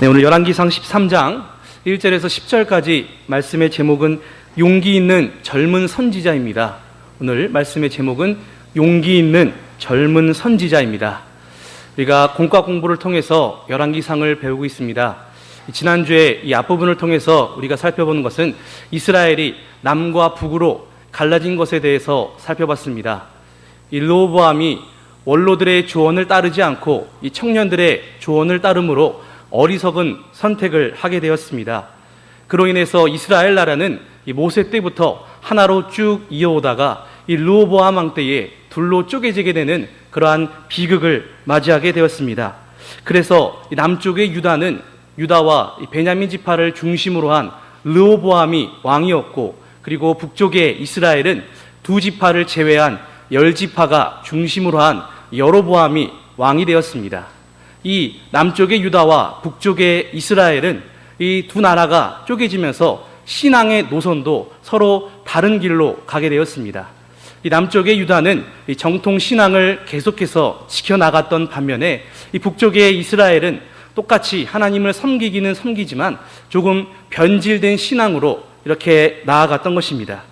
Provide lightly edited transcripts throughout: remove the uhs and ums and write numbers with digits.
네, 오늘 열왕기상 13장 1절에서 10절까지 말씀의 제목은 용기 있는 젊은 선지자입니다. 오늘 말씀의 제목은 용기 있는 젊은 선지자입니다. 우리가 공과 공부를 통해서 열왕기상을 배우고 있습니다. 지난주에 이 앞부분을 통해서 우리가 살펴보는 것은 이스라엘이 남과 북으로 갈라진 것에 대해서 살펴봤습니다. 이 르호보암이 원로들의 조언을 따르지 않고 이 청년들의 조언을 따름으로 어리석은 선택을 하게 되었습니다. 그로 인해서 이스라엘 나라는 이 모세 때부터 하나로 쭉 이어오다가 이 르호보암 왕 때에 둘로 쪼개지게 되는 그러한 비극을 맞이하게 되었습니다. 그래서 남쪽의 유다는 유다와 베냐민 지파를 중심으로 한 르호보암이 왕이었고, 그리고 북쪽의 이스라엘은 두 지파를 제외한 10지파가 중심으로 한 여로보암이 왕이 되었습니다. 이 남쪽의 유다와 북쪽의 이스라엘은 이 두 나라가 쪼개지면서 신앙의 노선도 서로 다른 길로 가게 되었습니다. 이 남쪽의 유다는 이 정통 신앙을 계속해서 지켜나갔던 반면에 이 북쪽의 이스라엘은 똑같이 하나님을 섬기기는 섬기지만 조금 변질된 신앙으로 이렇게 나아갔던 것입니다.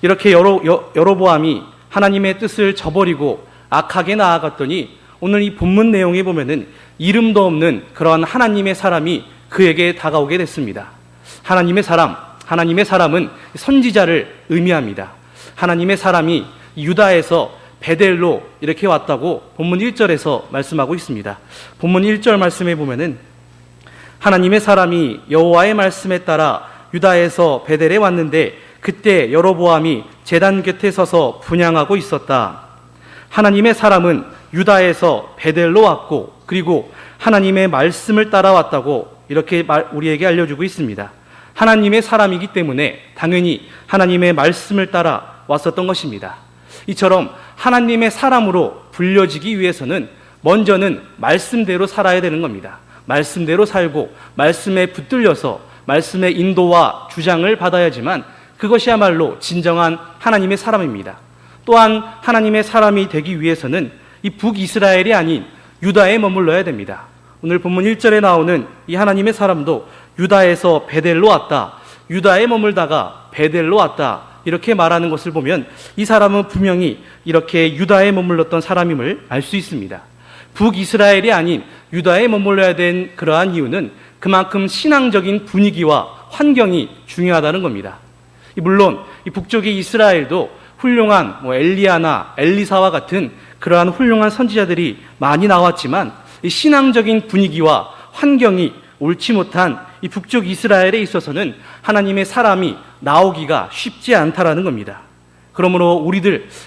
이렇게 여로보암이 하나님의 뜻을 저버리고 악하게 나아갔더니 오늘 이 본문 내용에 보면은 이름도 없는 그러한 하나님의 사람이 그에게 다가오게 됐습니다. 하나님의 사람은 선지자를 의미합니다. 하나님의 사람이 유다에서 베델로 이렇게 왔다고 본문 1절에서 말씀하고 있습니다. 본문 1절 말씀에 보면은 하나님의 사람이 여호와의 말씀에 따라 유다에서 베델에 왔는데 그때 여로보암이 제단 곁에 서서 분향하고 있었다. 하나님의 사람은 유다에서 베델로 왔고, 그리고 하나님의 말씀을 따라왔다고 이렇게 우리에게 알려주고 있습니다. 하나님의 사람이기 때문에 당연히 하나님의 말씀을 따라 왔었던 것입니다. 이처럼 하나님의 사람으로 불려지기 위해서는 먼저는 말씀대로 살아야 되는 겁니다. 말씀대로 살고 말씀에 붙들려서 말씀의 인도와 주장을 받아야지만 그것이야말로 진정한 하나님의 사람입니다. 또한 하나님의 사람이 되기 위해서는 이 북이스라엘이 아닌 유다에 머물러야 됩니다. 오늘 본문 1절에 나오는 이 하나님의 사람도 유다에서 베델로 왔다, 유다에 머물다가 베델로 왔다, 이렇게 말하는 것을 보면 이 사람은 분명히 이렇게 유다에 머물렀던 사람임을 알 수 있습니다. 북이스라엘이 아닌 유다에 머물러야 된 그러한 이유는 그만큼 신앙적인 분위기와 환경이 중요하다는 겁니다. 물론 이 북쪽의 이스라엘도 훌륭한 엘리야나 엘리사와 같은 그러한 훌륭한 선지자들이 많이 나왔지만 이 신앙적인 분위기와 환경이 옳지 못한 이 북쪽 이스라엘에 있어서는 하나님의 사람이 나오기가 쉽지 않다라는 겁니다. 그러므로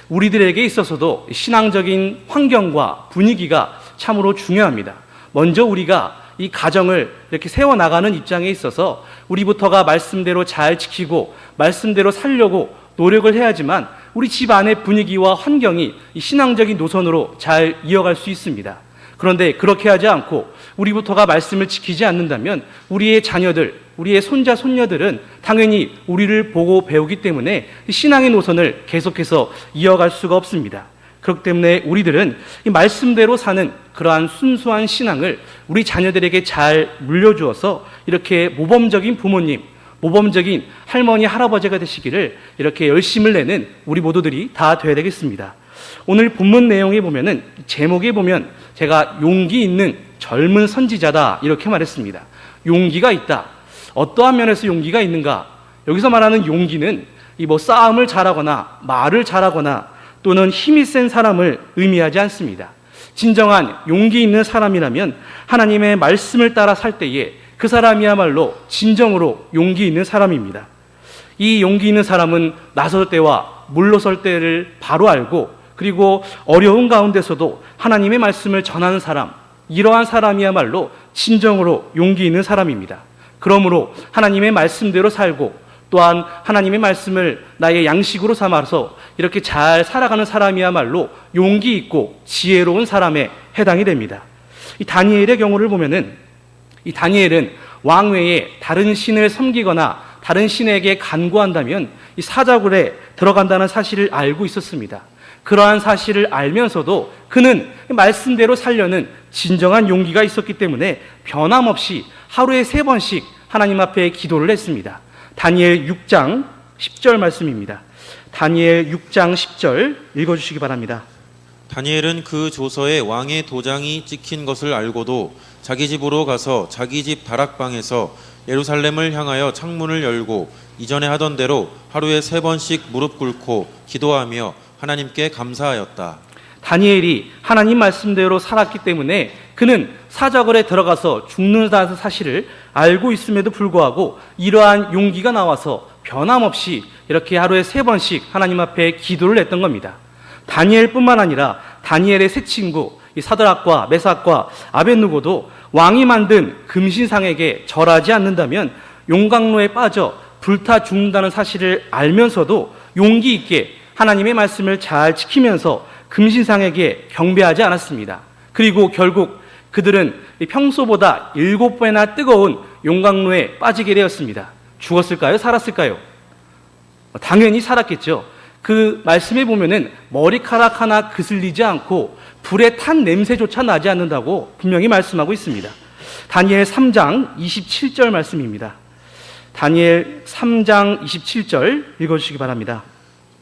우리들에게 있어서도 신앙적인 환경과 분위기가 참으로 중요합니다. 먼저 우리가 이 가정을 이렇게 세워나가는 입장에 있어서 우리부터가 말씀대로 잘 지키고 말씀대로 살려고 노력을 해야지만 우리 집 안의 분위기와 환경이 이 신앙적인 노선으로 잘 이어갈 수 있습니다. 그런데 그렇게 하지 않고 우리부터가 말씀을 지키지 않는다면 우리의 자녀들, 우리의 손자, 손녀들은 당연히 우리를 보고 배우기 때문에 신앙의 노선을 계속해서 이어갈 수가 없습니다. 그렇기 때문에 우리들은 이 말씀대로 사는 그러한 순수한 신앙을 우리 자녀들에게 잘 물려주어서 이렇게 모범적인 부모님, 모범적인 할머니, 할아버지가 되시기를 이렇게 열심을 내는 우리 모두들이 다 되어야 되겠습니다. 오늘 본문 내용에 보면은 제목에 보면 제가 용기 있는 젊은 선지자다 이렇게 말했습니다. 용기가 있다. 어떠한 면에서 용기가 있는가? 여기서 말하는 용기는 이 싸움을 잘하거나 말을 잘하거나 또는 힘이 센 사람을 의미하지 않습니다. 진정한 용기 있는 사람이라면 하나님의 말씀을 따라 살 때에 그 사람이야말로 진정으로 용기 있는 사람입니다. 이 용기 있는 사람은 나설 때와 물러설 때를 바로 알고, 그리고 어려운 가운데서도 하나님의 말씀을 전하는 사람, 이러한 사람이야말로 진정으로 용기 있는 사람입니다. 그러므로 하나님의 말씀대로 살고 또한 하나님의 말씀을 나의 양식으로 삼아서 이렇게 잘 살아가는 사람이야말로 용기 있고 지혜로운 사람에 해당이 됩니다. 이 다니엘의 경우를 보면은 이 다니엘은 왕 외에 다른 신을 섬기거나 다른 신에게 간구한다면 이 사자굴에 들어간다는 사실을 알고 있었습니다. 그러한 사실을 알면서도 그는 말씀대로 살려는 진정한 용기가 있었기 때문에 변함없이 하루에 3번씩 하나님 앞에 기도를 했습니다. 다니엘 6장 10절 말씀입니다. 다니엘 6장 10절 읽어주시기 바랍니다. 다니엘은 그 조서에 왕의 도장이 찍힌 것을 알고도 자기 집으로 가서 자기 집 다락방에서 예루살렘을 향하여 창문을 열고 이전에 하던 대로 하루에 3번씩 무릎 꿇고 기도하며 하나님께 감사하였다. 다니엘이 하나님 말씀대로 살았기 때문에 그는 사자굴에 들어가서 죽는다는 사실을 알고 있음에도 불구하고 이러한 용기가 나와서 변함없이 이렇게 하루에 3번씩 하나님 앞에 기도를 했던 겁니다. 다니엘뿐만 아니라 다니엘의 세 친구 이 사드락과 메삭과 아벳느고도 왕이 만든 금신상에게 절하지 않는다면 용광로에 빠져 불타 죽는다는 사실을 알면서도 용기 있게 하나님의 말씀을 잘 지키면서 금신상에게 경배하지 않았습니다. 그리고 결국 그들은 평소보다 7배나 뜨거운 용광로에 빠지게 되었습니다. 죽었을까요? 살았을까요? 당연히 살았겠죠. 그 말씀에 보면은 머리카락 하나 그슬리지 않고 불에 탄 냄새조차 나지 않는다고 분명히 말씀하고 있습니다. 다니엘 3장 27절 말씀입니다. 다니엘 3장 27절 읽어주시기 바랍니다.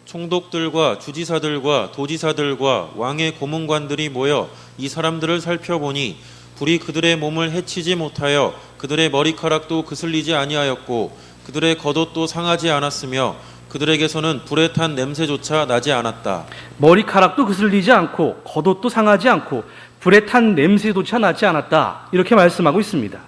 총독들과 주지사들과 도지사들과 왕의 고문관들이 모여 이 사람들을 살펴보니 불이 그들의 몸을 해치지 못하여 그들의 머리카락도 그슬리지 아니하였고 그들의 겉옷도 상하지 않았으며 그들에게서는 불에 탄 냄새조차 나지 않았다. 머리카락도 그슬리지 않고 겉옷도 상하지 않고 불에 탄 냄새조차 나지 않았다. 이렇게 말씀하고 있습니다.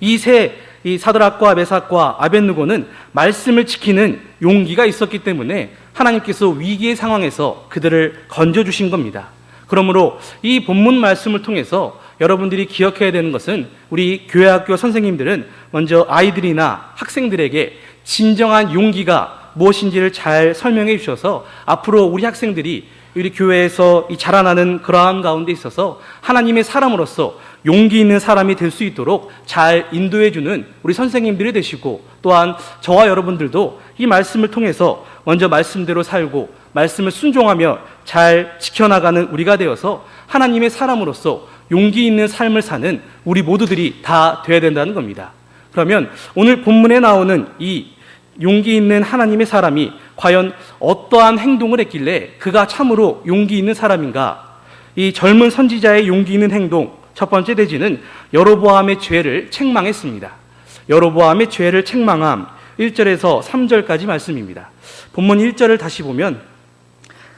이 사드락과 메삭과 아벳느고는 말씀을 지키는 용기가 있었기 때문에 하나님께서 위기의 상황에서 그들을 건져주신 겁니다. 그러므로 이 본문 말씀을 통해서 여러분들이 기억해야 되는 것은 우리 교회학교 선생님들은 먼저 아이들이나 학생들에게 진정한 용기가 무엇인지를 잘 설명해 주셔서 앞으로 우리 학생들이 우리 교회에서 자라나는 그러한 가운데 있어서 하나님의 사람으로서 용기 있는 사람이 될 수 있도록 잘 인도해 주는 우리 선생님들이 되시고 또한 저와 여러분들도 이 말씀을 통해서 먼저 말씀대로 살고 말씀을 순종하며 잘 지켜나가는 우리가 되어서 하나님의 사람으로서 용기 있는 삶을 사는 우리 모두들이 다 되어야 된다는 겁니다. 그러면 오늘 본문에 나오는 이 용기 있는 하나님의 사람이 과연 어떠한 행동을 했길래 그가 참으로 용기 있는 사람인가? 이 젊은 선지자의 용기 있는 행동, 첫 번째 대지는 여로보암의 죄를 책망했습니다. 여로보암의 죄를 책망함 1절에서 3절까지 말씀입니다. 본문 1절을 다시 보면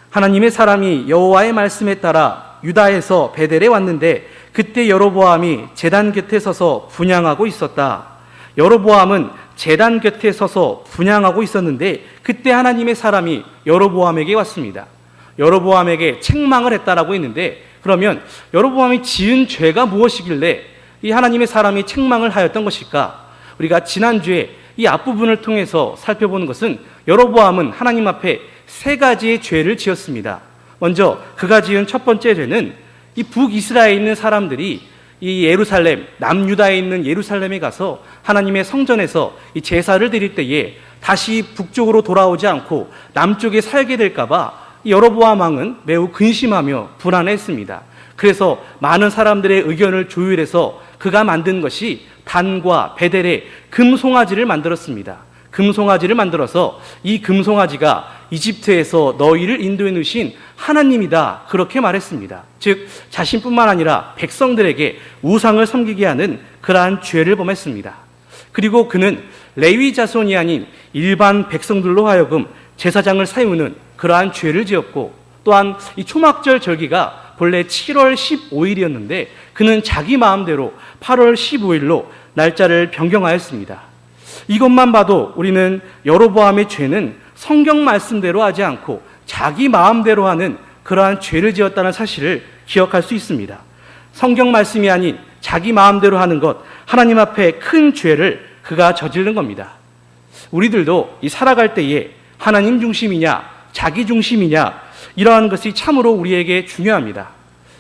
하나님의 사람이 여호와의 말씀에 따라 유다에서 베델에 왔는데 그때 여로보암이 제단 곁에 서서 분향하고 있었다. 여로보암은 제단 곁에 서서 분향하고 있었는데 그때 하나님의 사람이 여로보암에게 왔습니다. 여로보암에게 책망을 했다라고 했는데 그러면 여로보암이 지은 죄가 무엇이길래 이 하나님의 사람이 책망을 하였던 것일까? 우리가 지난주에 이 앞부분을 통해서 살펴보는 것은 여로보암은 하나님 앞에 3가지의 죄를 지었습니다. 먼저 그가 지은 첫 번째 죄는 이 북이스라엘에 있는 사람들이 이 예루살렘, 남유다에 있는 예루살렘에 가서 하나님의 성전에서 이 제사를 드릴 때에 다시 북쪽으로 돌아오지 않고 남쪽에 살게 될까봐 여로보암 왕은 매우 근심하며 불안했습니다. 그래서 많은 사람들의 의견을 조율해서 그가 만든 것이 단과 베델에 금송아지를 만들었습니다. 금송아지를 만들어서 이 금송아지가 이집트에서 너희를 인도해 놓으신 하나님이다 그렇게 말했습니다. 즉 자신뿐만 아니라 백성들에게 우상을 섬기게 하는 그러한 죄를 범했습니다. 그리고 그는 레위 자손이 아닌 일반 백성들로 하여금 제사장을 세우는 그러한 죄를 지었고 또한 이 초막절 절기가 본래 7월 15일이었는데 그는 자기 마음대로 8월 15일로 날짜를 변경하였습니다. 이것만 봐도 우리는 여로보암의 죄는 성경 말씀대로 하지 않고 자기 마음대로 하는 그러한 죄를 지었다는 사실을 기억할 수 있습니다. 성경 말씀이 아닌 자기 마음대로 하는 것, 하나님 앞에 큰 죄를 그가 저지른 겁니다. 우리들도 이 살아갈 때에 하나님 중심이냐 자기 중심이냐 이러한 것이 참으로 우리에게 중요합니다.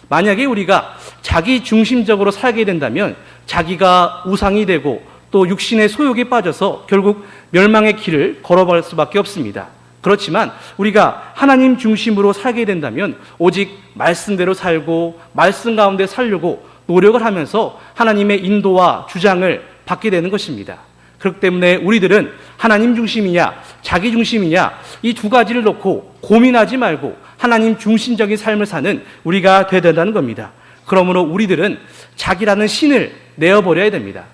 만약에 우리가 자기 중심적으로 살게 된다면 자기가 우상이 되고 또 육신의 소욕에 빠져서 결국 멸망의 길을 걸어갈 수밖에 없습니다. 그렇지만 우리가 하나님 중심으로 살게 된다면 오직 말씀대로 살고 말씀 가운데 살려고 노력을 하면서 하나님의 인도와 주장을 받게 되는 것입니다. 그렇기 때문에 우리들은 하나님 중심이냐 자기 중심이냐 이 두 가지를 놓고 고민하지 말고 하나님 중심적인 삶을 사는 우리가 되어야 된다는 겁니다. 그러므로 우리들은 자기라는 신을 내어버려야 됩니다.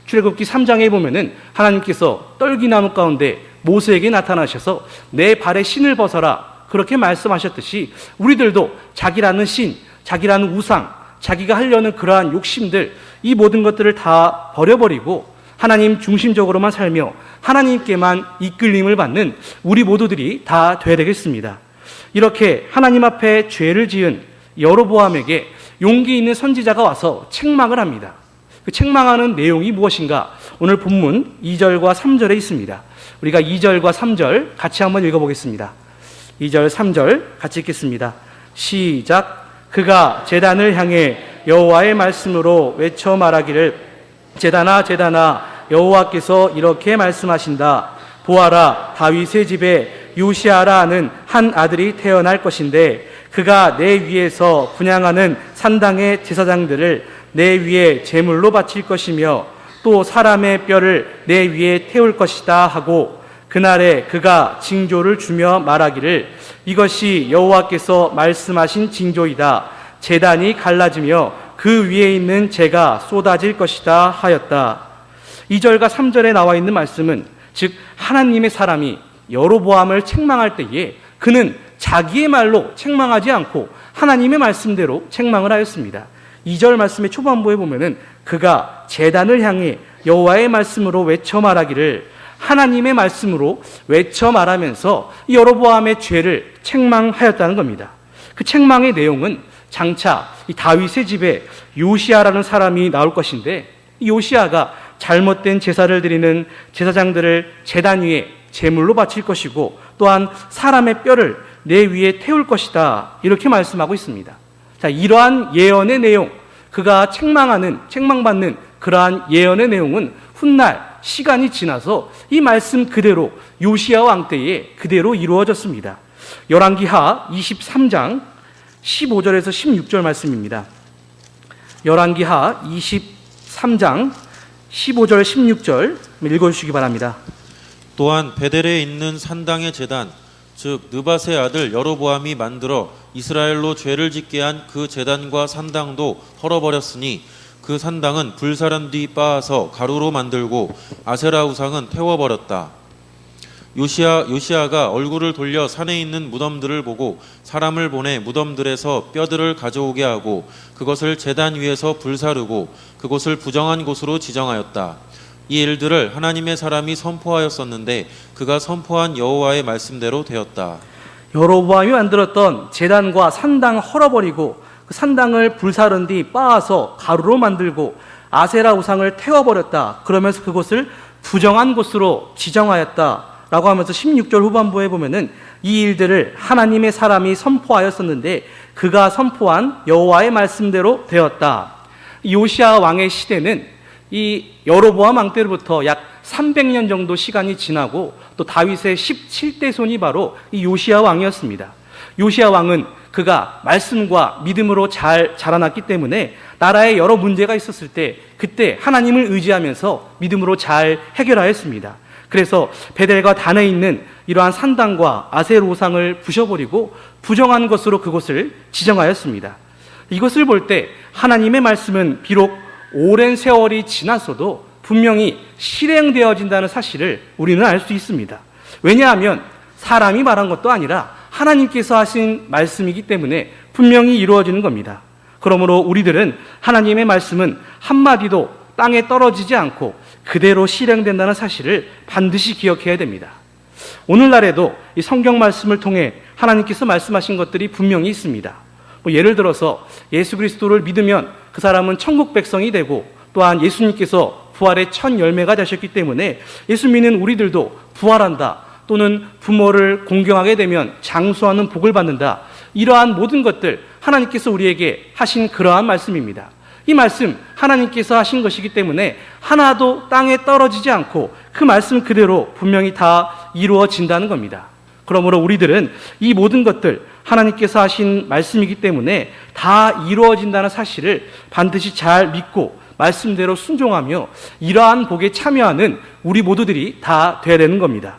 출애굽기 3장에 보면은 하나님께서 떨기나무 가운데 모세에게 나타나셔서 내 발에 신을 벗어라 그렇게 말씀하셨듯이 우리들도 자기라는 신, 자기라는 우상, 자기가 하려는 그러한 욕심들 이 모든 것들을 다 버려버리고 하나님 중심적으로만 살며 하나님께만 이끌림을 받는 우리 모두들이 다 되어야 되겠습니다. 이렇게 하나님 앞에 죄를 지은 여로보암에게 용기 있는 선지자가 와서 책망을 합니다. 그 책망하는 내용이 무엇인가? 오늘 본문 2절과 3절에 있습니다. 우리가 2절과 3절 같이 한번 읽어보겠습니다. 2절, 3절 같이 읽겠습니다. 시작. 그가 제단을 향해 여호와의 말씀으로 외쳐 말하기를 제단아 제단아 여호와께서 이렇게 말씀하신다. 보아라 다윗의 집에 요시아라 하는 한 아들이 태어날 것인데 그가 내 위에서 분향하는 산당의 제사장들을 내 위에 제물로 바칠 것이며 또 사람의 뼈를 내 위에 태울 것이다 하고 그날에 그가 징조를 주며 말하기를 이것이 여호와께서 말씀하신 징조이다. 제단이 갈라지며 그 위에 있는 재가 쏟아질 것이다 하였다. 2절과 3절에 나와 있는 말씀은 즉 하나님의 사람이 여로보암을 책망할 때에 그는 자기의 말로 책망하지 않고 하나님의 말씀대로 책망을 하였습니다. 2절 말씀의 초반부에 보면은 그가 제단을 향해 여호와의 말씀으로 외쳐 말하기를 하나님의 말씀으로 외쳐 말하면서 여로보암의 죄를 책망하였다는 겁니다. 그 책망의 내용은 장차 이 다윗의 집에 요시아라는 사람이 나올 것인데 이 요시아가 잘못된 제사를 드리는 제사장들을 제단 위에 제물로 바칠 것이고 또한 사람의 뼈를 내 위에 태울 것이다 이렇게 말씀하고 있습니다. 자, 이러한 예언의 내용, 그가 책망받는 그러한 예언의 내용은 훗날 시간이 지나서 이 말씀 그대로 요시아 왕 때에 그대로 이루어졌습니다. 열왕기하 23장 15절에서 16절 말씀입니다. 열왕기하 23장 15절 16절 읽어주시기 바랍니다. 또한 베델에 있는 산당의 제단 즉 느밧의 아들 여로보암이 만들어 이스라엘로 죄를 짓게 한 그 제단과 산당도 헐어버렸으니 그 산당은 불사른 뒤 빻아서 가루로 만들고 아세라 우상은 태워버렸다. 요시아가 얼굴을 돌려 산에 있는 무덤들을 보고 사람을 보내 무덤들에서 뼈들을 가져오게 하고 그것을 제단 위에서 불사르고 그곳을 부정한 곳으로 지정하였다. 이 일들을 하나님의 사람이 선포하였었는데 그가 선포한 여호와의 말씀대로 되었다. 여로보암이 만들었던 제단과 산당 헐어버리고 그 산당을 불사른 뒤 빻아서 가루로 만들고 아세라 우상을 태워버렸다. 그러면서 그곳을 부정한 곳으로 지정하였다. 라고 하면서 16절 후반부에 보면은 이 일들을 하나님의 사람이 선포하였었는데 그가 선포한 여호와의 말씀대로 되었다. 요시아 왕의 시대는 이 여로보암 왕 때로부터 약 300년 정도 시간이 지나고 또 다윗의 17대 손이 바로 이 요시아 왕이었습니다. 요시아 왕은 그가 말씀과 믿음으로 잘 자라났기 때문에 나라에 여러 문제가 있었을 때 그때 하나님을 의지하면서 믿음으로 잘 해결하였습니다. 그래서 베델과 단에 있는 이러한 산당과 아세르 우상을 부셔버리고 부정한 것으로 그곳을 지정하였습니다. 이것을 볼 때 하나님의 말씀은 비록 오랜 세월이 지났어도 분명히 실행되어진다는 사실을 우리는 알 수 있습니다. 왜냐하면 사람이 말한 것도 아니라 하나님께서 하신 말씀이기 때문에 분명히 이루어지는 겁니다. 그러므로 우리들은 하나님의 말씀은 한마디도 땅에 떨어지지 않고 그대로 실행된다는 사실을 반드시 기억해야 됩니다. 오늘날에도 이 성경 말씀을 통해 하나님께서 말씀하신 것들이 분명히 있습니다. 예를 들어서 예수 그리스도를 믿으면 그 사람은 천국 백성이 되고 또한 예수님께서 부활의 첫 열매가 되셨기 때문에 예수 믿는 우리들도 부활한다 또는 부모를 공경하게 되면 장수하는 복을 받는다. 이러한 모든 것들 하나님께서 우리에게 하신 그러한 말씀입니다. 이 말씀 하나님께서 하신 것이기 때문에 하나도 땅에 떨어지지 않고 그 말씀 그대로 분명히 다 이루어진다는 겁니다. 그러므로 우리들은 이 모든 것들 하나님께서 하신 말씀이기 때문에 다 이루어진다는 사실을 반드시 잘 믿고 말씀대로 순종하며 이러한 복에 참여하는 우리 모두들이 다 되어야 되는 겁니다.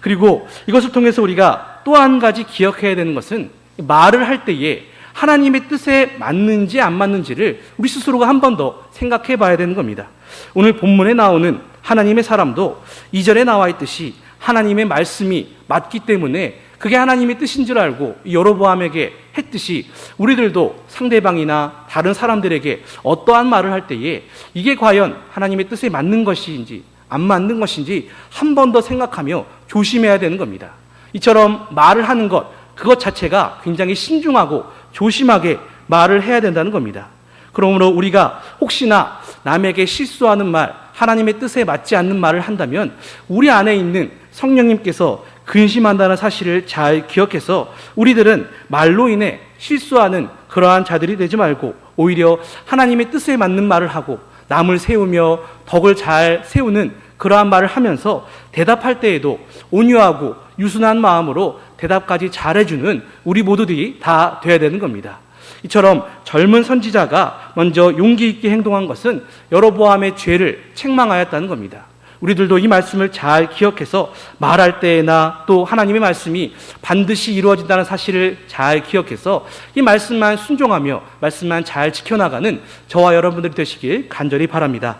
그리고 이것을 통해서 우리가 또 한 가지 기억해야 되는 것은 말을 할 때에 하나님의 뜻에 맞는지 안 맞는지를 우리 스스로가 한 번 더 생각해 봐야 되는 겁니다. 오늘 본문에 나오는 하나님의 사람도 2절에 나와 있듯이 하나님의 말씀이 맞기 때문에 그게 하나님의 뜻인 줄 알고 여로보암에게 했듯이 우리들도 상대방이나 다른 사람들에게 어떠한 말을 할 때에 이게 과연 하나님의 뜻에 맞는 것인지 안 맞는 것인지 한 번 더 생각하며 조심해야 되는 겁니다. 이처럼 말을 하는 것, 그것 자체가 굉장히 신중하고 조심하게 말을 해야 된다는 겁니다. 그러므로 우리가 혹시나 남에게 실수하는 말, 하나님의 뜻에 맞지 않는 말을 한다면 우리 안에 있는 성령님께서 근심한다는 사실을 잘 기억해서 우리들은 말로 인해 실수하는 그러한 자들이 되지 말고 오히려 하나님의 뜻에 맞는 말을 하고 남을 세우며 덕을 잘 세우는 그러한 말을 하면서 대답할 때에도 온유하고 유순한 마음으로 대답까지 잘해주는 우리 모두들이 다 돼야 되는 겁니다. 이처럼 젊은 선지자가 먼저 용기 있게 행동한 것은 여로보암의 죄를 책망하였다는 겁니다. 우리들도 이 말씀을 잘 기억해서 말할 때나 또 하나님의 말씀이 반드시 이루어진다는 사실을 잘 기억해서 이 말씀만 순종하며 말씀만 잘 지켜나가는 저와 여러분들이 되시길 간절히 바랍니다.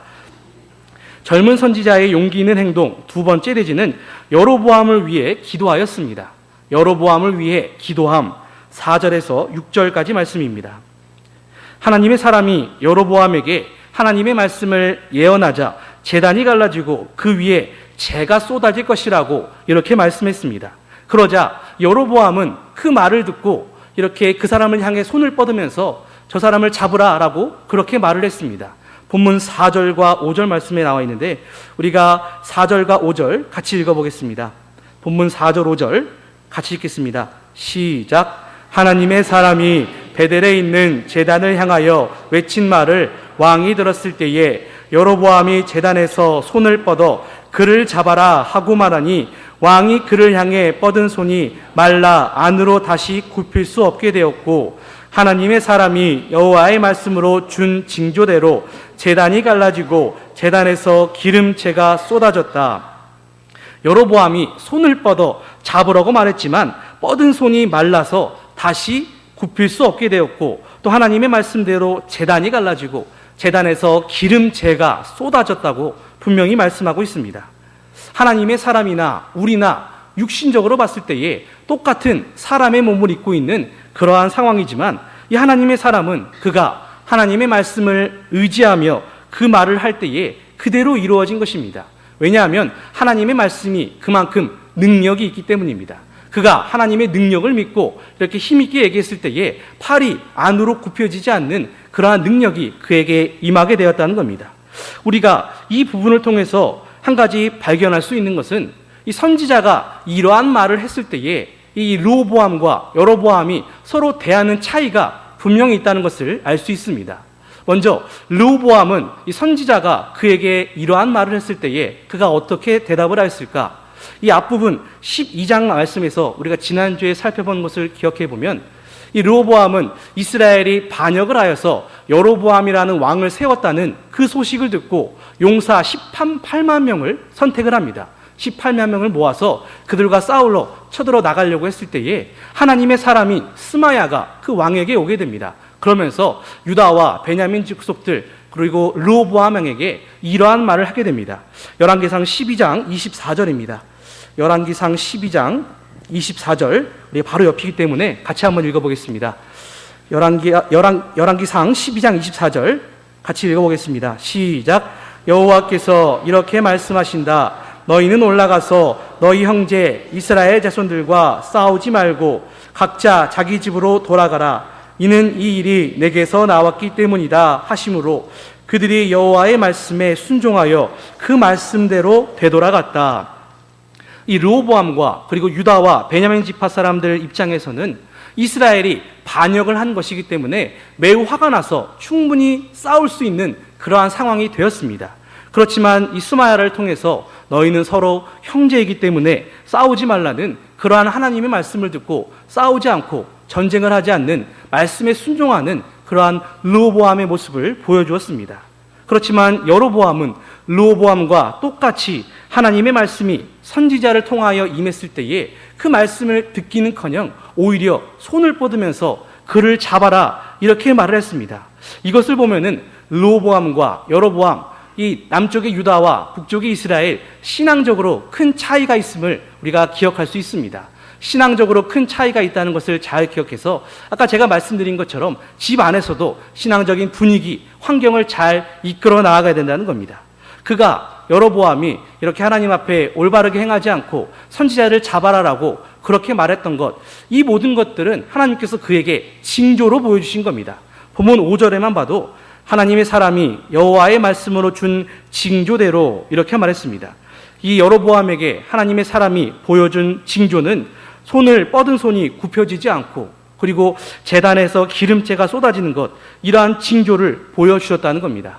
젊은 선지자의 용기 있는 행동 두 번째 대지는 여로보암을 위해 기도하였습니다. 여로보암을 위해 기도함 4절에서 6절까지 말씀입니다. 하나님의 사람이 여로보암에게 하나님의 말씀을 예언하자 제단이 갈라지고 그 위에 재가 쏟아질 것이라고 이렇게 말씀했습니다. 그러자 여로보암은 그 말을 듣고 이렇게 그 사람을 향해 손을 뻗으면서 저 사람을 잡으라라고 그렇게 말을 했습니다. 본문 4절과 5절 말씀에 나와 있는데 우리가 4절과 5절 같이 읽어보겠습니다. 본문 4절 5절 같이 읽겠습니다. 시작. 하나님의 사람이 베델에 있는 제단을 향하여 외친 말을 왕이 들었을 때에 여로보암이 제단에서 손을 뻗어 그를 잡아라 하고 말하니 왕이 그를 향해 뻗은 손이 말라 안으로 다시 굽힐 수 없게 되었고 하나님의 사람이 여호와의 말씀으로 준 징조대로 제단이 갈라지고 제단에서 기름체가 쏟아졌다. 여로보암이 손을 뻗어 잡으라고 말했지만 뻗은 손이 말라서 다시 굽힐 수 없게 되었고 또 하나님의 말씀대로 제단이 갈라지고 제단에서 기름체가 쏟아졌다고 분명히 말씀하고 있습니다. 하나님의 사람이나 우리나 육신적으로 봤을 때에 똑같은 사람의 몸을 입고 있는 그러한 상황이지만 이 하나님의 사람은 그가 하나님의 말씀을 의지하며 그 말을 할 때에 그대로 이루어진 것입니다. 왜냐하면 하나님의 말씀이 그만큼 능력이 있기 때문입니다. 그가 하나님의 능력을 믿고 이렇게 힘있게 얘기했을 때에 팔이 안으로 굽혀지지 않는 그러한 능력이 그에게 임하게 되었다는 겁니다. 우리가 이 부분을 통해서 한 가지 발견할 수 있는 것은 이 선지자가 이러한 말을 했을 때에 이 르호보암과 여로보암이 서로 대하는 차이가 분명히 있다는 것을 알 수 있습니다. 먼저 르호보암은 이 선지자가 그에게 이러한 말을 했을 때에 그가 어떻게 대답을 하였을까? 이 앞부분 12장 말씀에서 우리가 지난주에 살펴본 것을 기억해 보면 이 르호보암은 이스라엘이 반역을 하여서 여로보암이라는 왕을 세웠다는 그 소식을 듣고 용사 18만 명을 선택을 합니다. 18만 명을 모아서 그들과 싸우러 쳐들어 나가려고 했을 때에 하나님의 사람인 스마야가 그 왕에게 오게 됩니다. 그러면서 유다와 베냐민 족속들 그리고 르호보암 왕에게 이러한 말을 하게 됩니다. 열왕기상 12장 24절입니다. 열왕기상 12장 24절 우리 바로 옆이기 때문에 같이 한번 읽어보겠습니다. 열왕기상 12장 24절 같이 읽어보겠습니다. 시작. 여호와께서 이렇게 말씀하신다. 너희는 올라가서 너희 형제 이스라엘 자손들과 싸우지 말고 각자 자기 집으로 돌아가라. 이는 이 일이 내게서 나왔기 때문이다 하심으로 그들이 여호와의 말씀에 순종하여 그 말씀대로 되돌아갔다. 이 르호보암과 그리고 유다와 베냐민 지파 사람들 입장에서는 이스라엘이 반역을 한 것이기 때문에 매우 화가 나서 충분히 싸울 수 있는 그러한 상황이 되었습니다. 그렇지만 이 스마야를 통해서 너희는 서로 형제이기 때문에 싸우지 말라는 그러한 하나님의 말씀을 듣고 싸우지 않고 전쟁을 하지 않는 말씀에 순종하는 그러한 르호보암의 모습을 보여주었습니다. 그렇지만 여로보암은 르호보암과 똑같이 하나님의 말씀이 선지자를 통하여 임했을 때에 그 말씀을 듣기는커녕 오히려 손을 뻗으면서 그를 잡아라 이렇게 말을 했습니다. 이것을 보면은 르호보암과 여로보암, 이 남쪽의 유다와 북쪽의 이스라엘 신앙적으로 큰 차이가 있음을 우리가 기억할 수 있습니다. 신앙적으로 큰 차이가 있다는 것을 잘 기억해서 아까 제가 말씀드린 것처럼 집 안에서도 신앙적인 분위기, 환경을 잘 이끌어 나아가야 된다는 겁니다. 그가 여로보암이 이렇게 하나님 앞에 올바르게 행하지 않고 선지자를 잡아라라고 그렇게 말했던 것, 이 모든 것들은 하나님께서 그에게 징조로 보여주신 겁니다. 본문 5절에만 봐도 하나님의 사람이 여호와의 말씀으로 준 징조대로 이렇게 말했습니다. 이 여로보암에게 하나님의 사람이 보여준 징조는 손을 뻗은 손이 굽혀지지 않고 그리고 제단에서 기름째가 쏟아지는 것, 이러한 징조를 보여주셨다는 겁니다.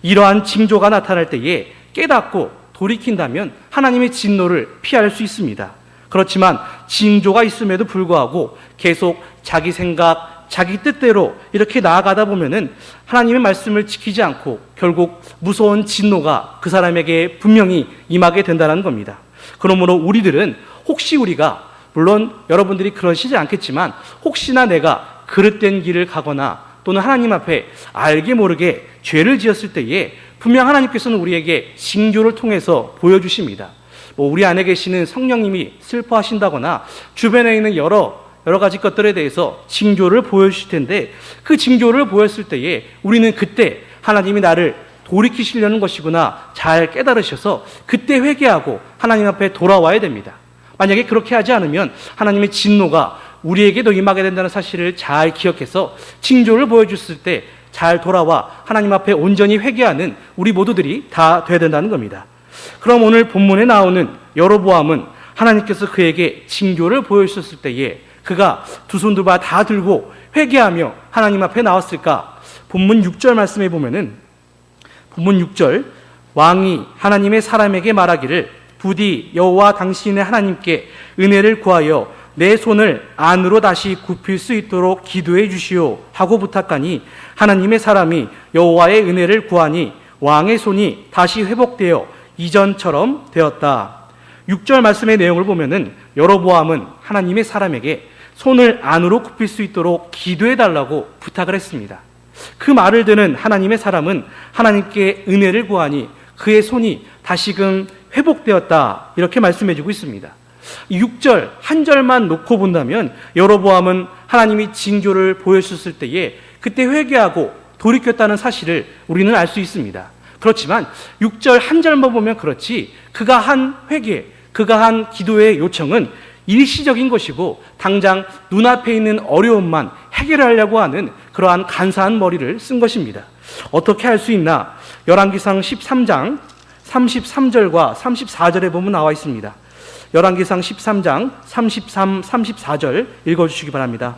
이러한 징조가 나타날 때에 깨닫고 돌이킨다면 하나님의 진노를 피할 수 있습니다. 그렇지만 징조가 있음에도 불구하고 계속 자기 생각, 자기 뜻대로 이렇게 나아가다 보면은 하나님의 말씀을 지키지 않고 결국 무서운 진노가 그 사람에게 분명히 임하게 된다는 겁니다. 그러므로 우리들은 혹시 우리가, 물론 여러분들이 그러시지 않겠지만 혹시나 내가 그릇된 길을 가거나 또는 하나님 앞에 알게 모르게 죄를 지었을 때에 분명 하나님께서는 우리에게 징조를 통해서 보여주십니다. 우리 안에 계시는 성령님이 슬퍼하신다거나 주변에 있는 여러 가지 것들에 대해서 징조를 보여주실 텐데 그 징조를 보였을 때에 우리는 그때 하나님이 나를 돌이키시려는 것이구나 잘 깨달으셔서 그때 회개하고 하나님 앞에 돌아와야 됩니다. 만약에 그렇게 하지 않으면 하나님의 진노가 우리에게도 임하게 된다는 사실을 잘 기억해서 징조를 보여줬을 때 잘 돌아와 하나님 앞에 온전히 회개하는 우리 모두들이 다 돼야 된다는 겁니다. 그럼 오늘 본문에 나오는 여로보암은 하나님께서 그에게 징조를 보여주셨을 때에 그가 두 손 두 발 다 들고 회개하며 하나님 앞에 나왔을까? 본문 6절 말씀에 보면은 본문 6절, 왕이 하나님의 사람에게 말하기를 부디 여호와 당신의 하나님께 은혜를 구하여 내 손을 안으로 다시 굽힐 수 있도록 기도해 주시오 하고 부탁하니 하나님의 사람이 여호와의 은혜를 구하니 왕의 손이 다시 회복되어 이전처럼 되었다. 6절 말씀의 내용을 보면은 여로보암은 하나님의 사람에게 손을 안으로 굽힐 수 있도록 기도해 달라고 부탁을 했습니다. 그 말을 듣는 하나님의 사람은 하나님께 은혜를 구하니 그의 손이 다시금 회복되었다 이렇게 말씀해 주고 있습니다. 6절 한 절만 놓고 본다면 여로보암은 하나님이 징조를 보여주셨을 때에 그때 회개하고 돌이켰다는 사실을 우리는 알 수 있습니다. 그렇지만 6절 한 절만 보면 그렇지 그가 한 회개, 그가 한 기도의 요청은 일시적인 것이고 당장 눈앞에 있는 어려움만 해결하려고 하는 그러한 간사한 머리를 쓴 것입니다. 어떻게 할 수 있나? 열왕기상 13장 33절과 34절에 보면 나와 있습니다. 열왕기상 13장 33, 34절 읽어주시기 바랍니다.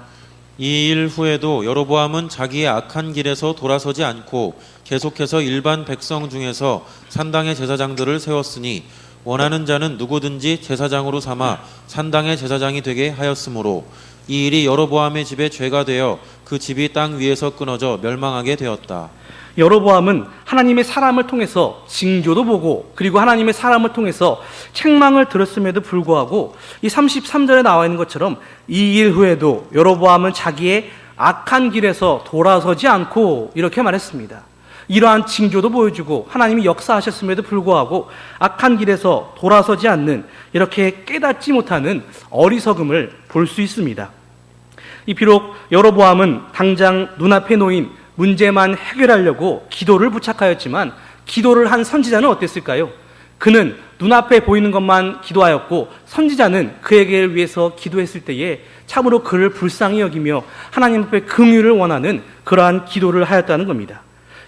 이 일 후에도 여로보암은 자기의 악한 길에서 돌아서지 않고 계속해서 일반 백성 중에서 산당의 제사장들을 세웠으니 원하는 자는 누구든지 제사장으로 삼아 산당의 제사장이 되게 하였으므로 이 일이 여로보암의 집에 죄가 되어 그 집이 땅 위에서 끊어져 멸망하게 되었다. 여로보암은 하나님의 사람을 통해서 징조도 보고 그리고 하나님의 사람을 통해서 책망을 들었음에도 불구하고 이 33절에 나와 있는 것처럼 이 일 후에도 여로보암은 자기의 악한 길에서 돌아서지 않고 이렇게 말했습니다. 이러한 징조도 보여주고 하나님이 역사하셨음에도 불구하고 악한 길에서 돌아서지 않는 이렇게 깨닫지 못하는 어리석음을 볼 수 있습니다. 이 비록 여로보암은 당장 눈앞에 놓인 문제만 해결하려고 기도를 부착하였지만 기도를 한 선지자는 어땠을까요? 그는 눈앞에 보이는 것만 기도하였고 선지자는 그에게 위해서 기도했을 때에 참으로 그를 불쌍히 여기며 하나님 앞에 긍휼을 원하는 그러한 기도를 하였다는 겁니다.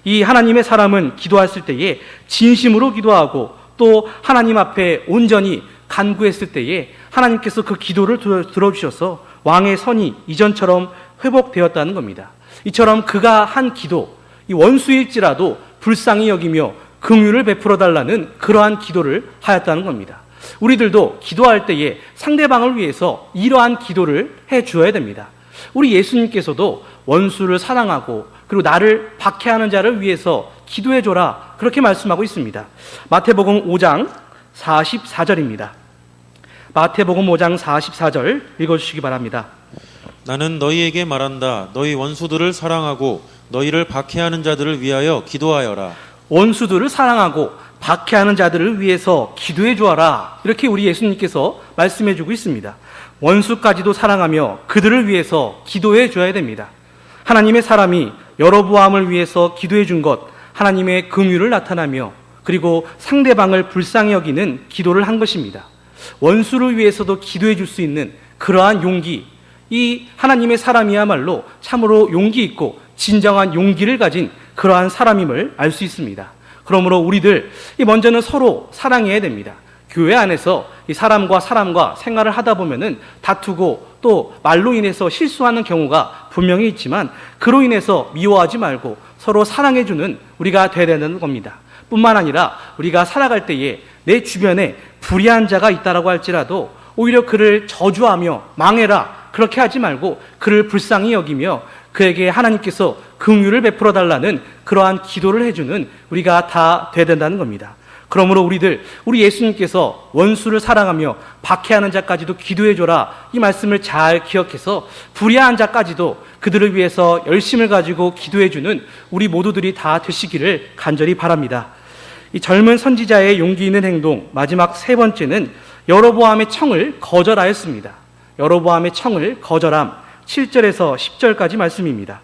이 하나님의 사람은 기도했을 때에 진심으로 기도하고 또 하나님 앞에 온전히 간구했을 때에 하나님께서 그 기도를 들어주셔서 왕의 선이 이전처럼 회복되었다는 겁니다. 이처럼 그가 한 기도, 이 원수일지라도 불쌍히 여기며 긍휼을 베풀어 달라는 그러한 기도를 하였다는 겁니다. 우리들도 기도할 때에 상대방을 위해서 이러한 기도를 해 주어야 됩니다. 우리 예수님께서도 원수를 사랑하고 그리고 나를 박해하는 자를 위해서 기도해줘라, 그렇게 말씀하고 있습니다. 마태복음 5장 44절입니다. 마태복음 5장 44절 읽어주시기 바랍니다. 나는 너희에게 말한다. 너희 원수들을 사랑하고 너희를 박해하는 자들을 위하여 기도하여라. 원수들을 사랑하고 박해하는 자들을 위해서 기도해 주어라, 이렇게 우리 예수님께서 말씀해 주고 있습니다. 원수까지도 사랑하며 그들을 위해서 기도해 줘야 됩니다. 하나님의 사람이 여로보암을 위해서 기도해 준 것, 하나님의 긍휼을 나타나며 그리고 상대방을 불쌍히 여기는 기도를 한 것입니다. 원수를 위해서도 기도해 줄 수 있는 그러한 용기, 이 하나님의 사람이야말로 참으로 용기 있고 진정한 용기를 가진 그러한 사람임을 알 수 있습니다. 그러므로 우리들 먼저는 서로 사랑해야 됩니다. 교회 안에서 이 사람과 생활을 하다 보면은 다투고 또 말로 인해서 실수하는 경우가 분명히 있지만, 그로 인해서 미워하지 말고 서로 사랑해주는 우리가 되어야 되는 겁니다. 뿐만 아니라 우리가 살아갈 때에 내 주변에 불의한 자가 있다라고 할지라도 오히려 그를 저주하며 망해라, 그렇게 하지 말고 그를 불쌍히 여기며 그에게 하나님께서 긍휼을 베풀어 달라는 그러한 기도를 해주는 우리가 다 되어야 된다는 겁니다. 그러므로 우리 예수님께서 원수를 사랑하며 박해하는 자까지도 기도해줘라, 이 말씀을 잘 기억해서 불의한 자까지도 그들을 위해서 열심을 가지고 기도해주는 우리 모두들이 다 되시기를 간절히 바랍니다. 이 젊은 선지자의 용기 있는 행동, 마지막 세 번째는 여로보암의 청을 거절하였습니다. 여로보암의 청을 거절함, 7절에서 10절까지 말씀입니다.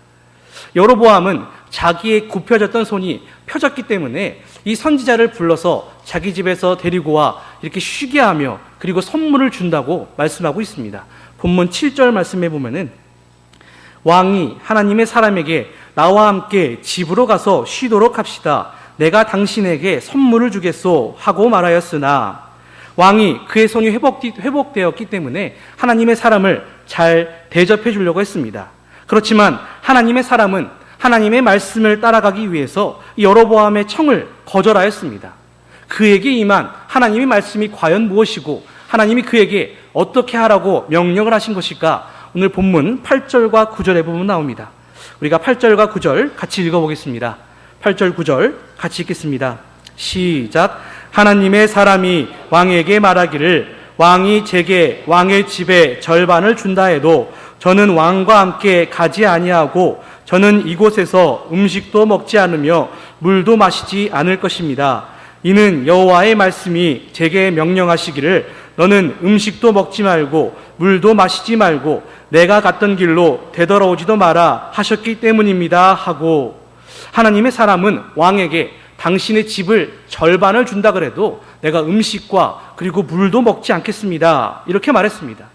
여로보암은 자기의 굽혀졌던 손이 펴졌기 때문에 이 선지자를 불러서 자기 집에서 데리고 와 이렇게 쉬게 하며 그리고 선물을 준다고 말씀하고 있습니다. 본문 7절 말씀해 보면은 왕이 하나님의 사람에게 나와 함께 집으로 가서 쉬도록 합시다. 내가 당신에게 선물을 주겠소 하고 말하였으나, 왕이 그의 손이 회복되었기 때문에 하나님의 사람을 잘 대접해 주려고 했습니다. 그렇지만 하나님의 사람은 하나님의 말씀을 따라가기 위해서 여로보암의 청을 거절하였습니다. 그에게 임한 하나님의 말씀이 과연 무엇이고 하나님이 그에게 어떻게 하라고 명령을 하신 것일까? 오늘 본문 8절과 9절에 보면 나옵니다. 우리가 8절과 9절 같이 읽어보겠습니다. 8절 9절 같이 읽겠습니다. 시작. 하나님의 사람이 왕에게 말하기를 왕이 제게 왕의 집에 절반을 준다 해도 저는 왕과 함께 가지 아니하고 저는 이곳에서 음식도 먹지 않으며 물도 마시지 않을 것입니다. 이는 여호와의 말씀이 제게 명령하시기를 너는 음식도 먹지 말고 물도 마시지 말고 내가 갔던 길로 되돌아오지도 마라 하셨기 때문입니다 하고, 하나님의 사람은 왕에게 당신의 집을 절반을 준다 그래도 내가 음식과 그리고 물도 먹지 않겠습니다, 이렇게 말했습니다.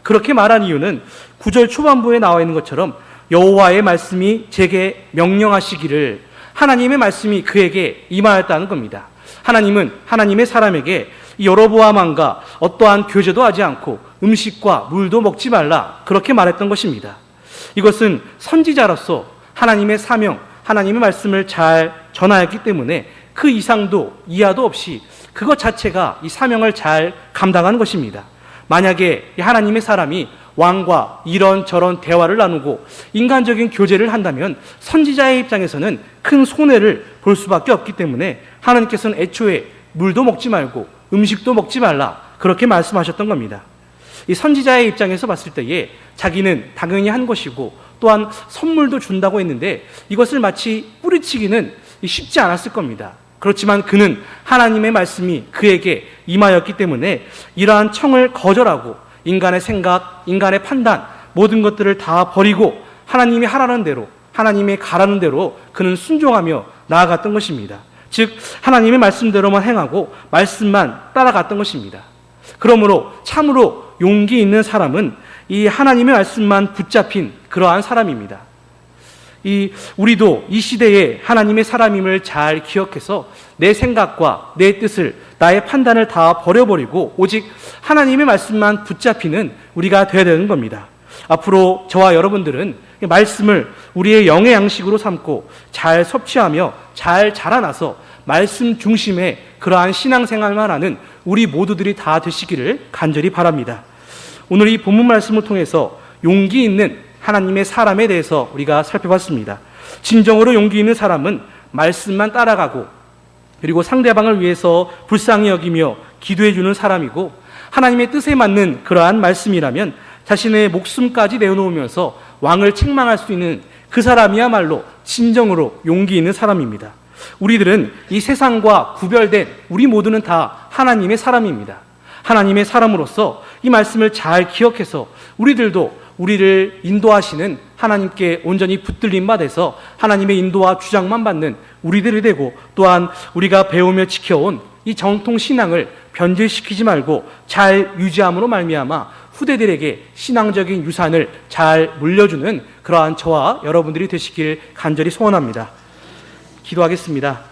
그렇게 말한 이유는 9절 초반부에 나와 있는 것처럼 여호와의 말씀이 제게 명령하시기를, 하나님의 말씀이 그에게 임하였다는 겁니다. 하나님은 하나님의 사람에게 여로보암 왕과 어떠한 교제도 하지 않고 음식과 물도 먹지 말라, 그렇게 말했던 것입니다. 이것은 선지자로서 하나님의 사명, 하나님의 말씀을 잘 전하였기 때문에 그 이상도 이하도 없이 그것 자체가 이 사명을 잘 감당하는 것입니다. 만약에 하나님의 사람이 왕과 이런저런 대화를 나누고 인간적인 교제를 한다면 선지자의 입장에서는 큰 손해를 볼 수밖에 없기 때문에 하나님께서는 애초에 물도 먹지 말고 음식도 먹지 말라, 그렇게 말씀하셨던 겁니다. 이 선지자의 입장에서 봤을 때에 자기는 당연히 한 것이고 또한 선물도 준다고 했는데 이것을 마치 뿌리치기는 쉽지 않았을 겁니다. 그렇지만 그는 하나님의 말씀이 그에게 임하였기 때문에 이러한 청을 거절하고 인간의 생각, 인간의 판단, 모든 것들을 다 버리고 하나님이 하라는 대로, 하나님이 가라는 대로 그는 순종하며 나아갔던 것입니다. 즉 하나님의 말씀대로만 행하고 말씀만 따라갔던 것입니다. 그러므로 참으로 용기 있는 사람은 이 하나님의 말씀만 붙잡힌 그러한 사람입니다. 우리도 이 시대에 하나님의 사람임을 잘 기억해서 내 생각과 내 뜻을, 나의 판단을 다 버려버리고 오직 하나님의 말씀만 붙잡히는 우리가 되어야 되는 겁니다. 앞으로 저와 여러분들은 말씀을 우리의 영의 양식으로 삼고 잘 섭취하며 잘 자라나서 말씀 중심의 그러한 신앙생활만 하는 우리 모두들이 다 되시기를 간절히 바랍니다. 오늘 이 본문 말씀을 통해서 용기 있는 하나님의 사람에 대해서 우리가 살펴봤습니다. 진정으로 용기 있는 사람은 말씀만 따라가고 그리고 상대방을 위해서 불쌍히 여기며 기도해 주는 사람이고, 하나님의 뜻에 맞는 그러한 말씀이라면 자신의 목숨까지 내어놓으면서 왕을 책망할 수 있는 그 사람이야말로 진정으로 용기 있는 사람입니다. 우리들은 이 세상과 구별된 우리 모두는 다 하나님의 사람입니다. 하나님의 사람으로서 이 말씀을 잘 기억해서 우리들도 우리를 인도하시는 하나님께 온전히 붙들린 바 돼서 하나님의 인도와 주장만 받는 우리들이 되고, 또한 우리가 배우며 지켜온 이 정통 신앙을 변질시키지 말고 잘 유지함으로 말미암아 후대들에게 신앙적인 유산을 잘 물려주는 그러한 저와 여러분들이 되시길 간절히 소원합니다. 기도하겠습니다.